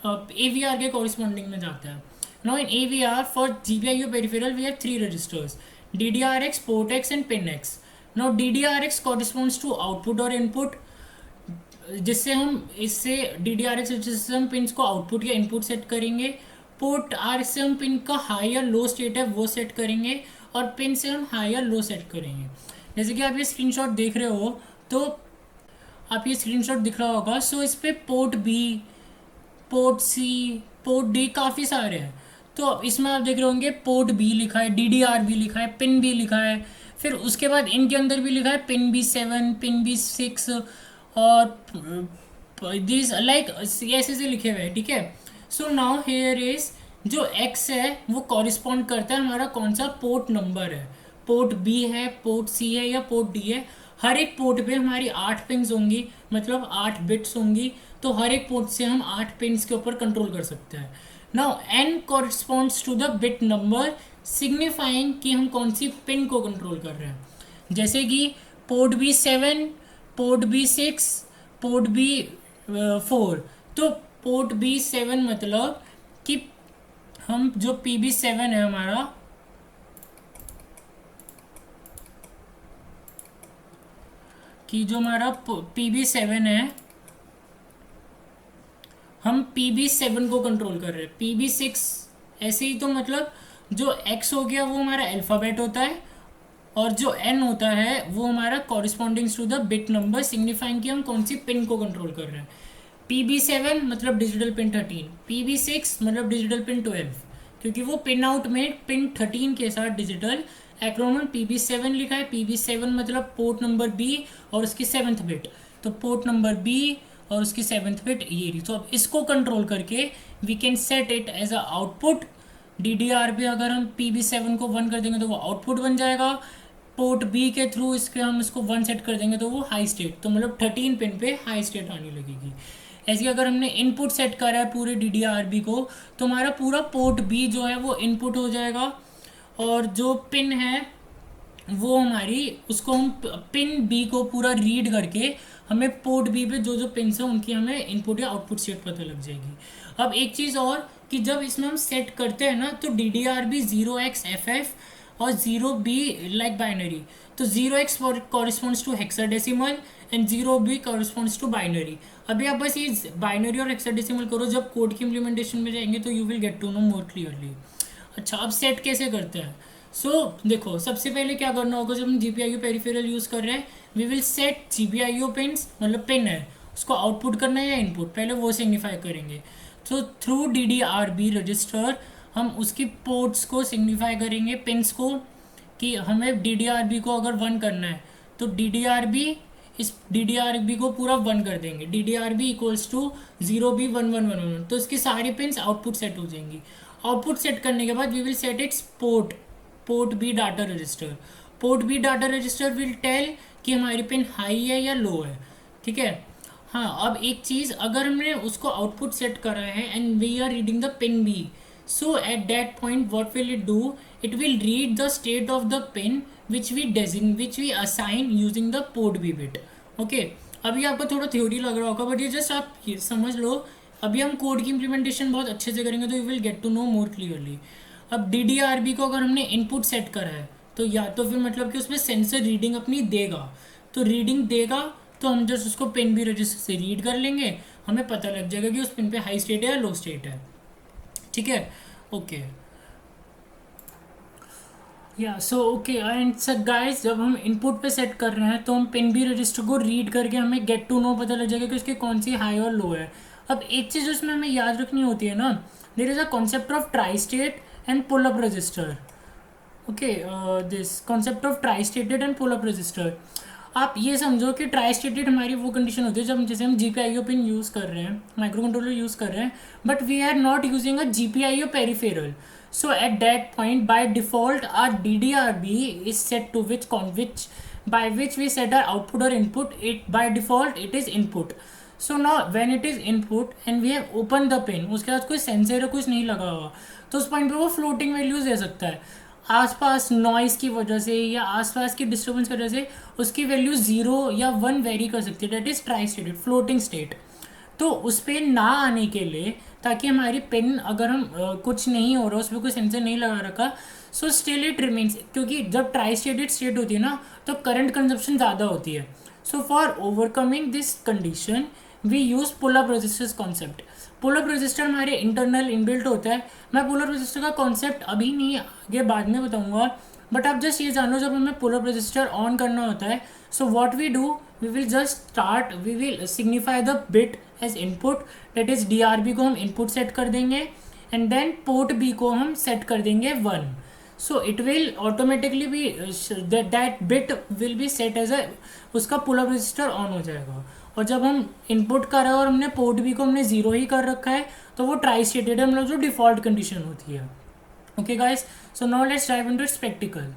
AVR के corresponding में जाता है. Now in AVR for GPIO peripheral we have three registers, DDRX, PORTX and PINX. Now DDRX corresponds to output और input, जिससे हम इससे DDRX से हम पिन को आउटपुट या इनपुट सेट करेंगे. पोर्ट आर से हम पिन का हाई या लो स्टेट है वो सेट करेंगे, और पिन से हम हाई या लो सेट करेंगे. जैसे कि आप ये स्क्रीनशॉट देख रहे हो, तो आप ये स्क्रीनशॉट दिख रहा होगा. सो इस पे port B, port C, port D काफ़ी सारे हैं. तो इसमें आप देख रहे होंगे पोर्ट बी लिखा है, DDR भी लिखा है, पिन भी लिखा है. फिर उसके बाद इनके अंदर भी लिखा है पिन B7, पिन B6, और दिस लाइक ऐसे से लिखे हुए हैं. ठीक है. सो नाउ हेयर इज जो X है वो कॉरिस्पॉन्ड करता है हमारा कौन सा पोर्ट नंबर है. पोर्ट बी है, पोर्ट सी है या पोर्ट डी है. हर एक पोर्ट पे हमारी 8 पिन्स होंगी, मतलब 8 बिट्स होंगी. तो हर एक पोर्ट से हम 8 पिन्स के ऊपर कंट्रोल कर सकते हैं. Now N corresponds to the bit number, signifying कि हम कौन सी पिन को कंट्रोल कर रहे हैं. जैसे कि port B7, port B6, port B4. तो पोर्ट B7 मतलब कि हम जो PB7 है हमारा, कि जो हमारा PB7 है, हम PB7 को कंट्रोल कर रहे हैं. PB6 ऐसे ही. तो मतलब जो X हो गया वो हमारा अल्फ़ाबेट होता है, और जो N होता है वो हमारा correspondings to the bit number, signifying कि हम कौन सी पिन को कंट्रोल कर रहे हैं. PB7 मतलब डिजिटल पिन 13, PB6 मतलब डिजिटल पिन 12, क्योंकि वो पिन आउट में पिन 13 के साथ डिजिटल एक्रोनम PB7 लिखा है. PB7 मतलब पोर्ट नंबर B और उसकी 7th बिट. तो पोर्ट नंबर B और उसकी 7th बिट ये रही. तो अब इसको कंट्रोल करके we can set it as a output. DDR पे अगर हम PB7 को 1 कर देंगे तो वो आउटपुट बन जाएगा. पोर्ट B के थ्रू इसके हम इसको 1 सेट कर देंगे तो वो हाई स्टेट, तो मतलब 13 पिन पे हाई स्टेट आने लगेगी. ऐसे अगर हमने इनपुट सेट करा है पूरे DDRB को, तो हमारा पूरा पोर्ट B जो है वो इनपुट हो जाएगा. और जो पिन है वो हमारी, उसको हम पिन बी को पूरा रीड करके हमें पोर्ट बी पे जो जो पिन्स हैं उनकी हमें इनपुट या आउटपुट स्टेट पता लग जाएगी. अब एक चीज़ और, कि जब इसमें हम सेट करते हैं ना, तो DDRB 0xFF और 0B लाइक बाइनरी. तो 0x corresponds to hexadecimal and 0B corresponds to binary. अभी आप बस ये बाइनरी और हेक्साडेसिमल करो, जब कोड की इम्प्लीमेंटेशन में जाएंगे तो you will get to know more clearly. अच्छा, अब सेट कैसे करते हैं. देखो, सबसे पहले क्या करना होगा. जब हम GPIO पेरिफेरल यूज़ कर रहे हैं, we will set GPIO pins, मतलब पिन है उसको आउटपुट करना है या इनपुट, पहले वो सिग्निफाई करेंगे. तो थ्रू DDRB रजिस्टर हम उसकी पोर्ट्स को सिग्निफाई करेंगे, पिन्स को, कि हमें DDRB को अगर 1 करना है तो DDRB, इस DDRB को पूरा 1 कर देंगे. DDRB इक्वल्स टू 0B1111, तो इसकी सारी पिन्स आउटपुट सेट हो जाएंगी. आउटपुट सेट करने के बाद we will set its port B data register. Port B data register will tell कि हमारी पिन हाई है या लो है. ठीक है. हाँ, अब एक चीज़, अगर हमने उसको आउटपुट सेट करा है and we are reading the pin B, so at that point what will it do, it will read the state of the pin which we assign using the port B bit. Okay. अभी आपको थोड़ा theory लग रहा होगा, but ये just आप ये समझ लो. अभी हम कोड की इम्प्लीमेंटेशन बहुत अच्छे से करेंगे तो you will get to know more clearly. अब DDRB को अगर हमने इनपुट सेट करा है, तो या तो फिर मतलब कि उसमें सेंसर रीडिंग अपनी देगा. तो रीडिंग देगा तो हम जस्ट उसको पिन भी रजिस्टर से रीड कर लेंगे, हमें पता लग जाएगा कि उस पिन पे हाई स्टेट है या लो स्टेट है. ठीक है. ओके. या so okay and sir guys, जब हम इनपुट पे सेट कर रहे हैं तो हम पिन बी रजिस्टर को रीड करके हमें गेट टू नो पता लग जाएगा कि उसकी कौन सी हाई और लो है. अब एक चीज़ उसमें हमें याद रखनी होती है ना, there is a concept of tri state and pull up register. Okay. This concept of tri stated and pull up register. आप ये समझो कि ट्राई स्टेटेड हमारी वो कंडीशन होती है जब जैसे हम GPIO पिन यूज़ कर रहे हैं, माइक्रो कंट्रोलर यूज़ कर रहे हैं, but we are not using a GPIO peripheral. So at that point, by default, our DDRB is set to by which we set our output or input. It by default it is input. So now when it is input and we have opened the pin, उसके बाद कोई sensor या कुछ नहीं लगा हुआ, तो उस पॉइंट पे वो फ्लोटिंग वैल्यूज दे सकता है. आसपास नॉइज़ की वजह से या आसपास की डिस्टर्बेंस की वजह से उसकी वैल्यू 0 या 1 वेरी कर सकती है. That is tri stated floating state. तो उस पर ना आने के लिए, ताकि हमारी पेन अगर हम कुछ नहीं हो रहा, उस पर कोई सेंसर नहीं लगा रखा, सो स्टिल इट रिमेन्स, क्योंकि जब ट्राई स्टेटेड स्टेट होती है ना तो करंट कंजप्शन ज़्यादा होती है. So for overcoming this condition we use pull up resistors concept. Pull up resistor हमारे इंटरनल इनबिल्ट होता है. मैं पुल अप रेजिस्टर का कॉन्सेप्ट अभी नहीं, आगे बाद में बताऊंगा, बट आप जस्ट ये जानो जब हमें पुल अप रेजिस्टर ऑन करना होता है, so what we do, we will just start, we will signify the bit as input, that is DRB को हम इनपुट सेट कर देंगे, एंड देन पोर्ट B को हम सेट कर देंगे 1. So it will automatically be that bit will be set as a, उसका pull up register on हो जाएगा. और जब हम इनपुट कर रहे हैं और हमने पोर्ट B को हमने 0 ही कर रखा है, तो वो ट्राई स्टेटेड है, मतलब जो डिफॉल्ट कंडीशन होती है. Okay guys, so now let's dive into spectacled.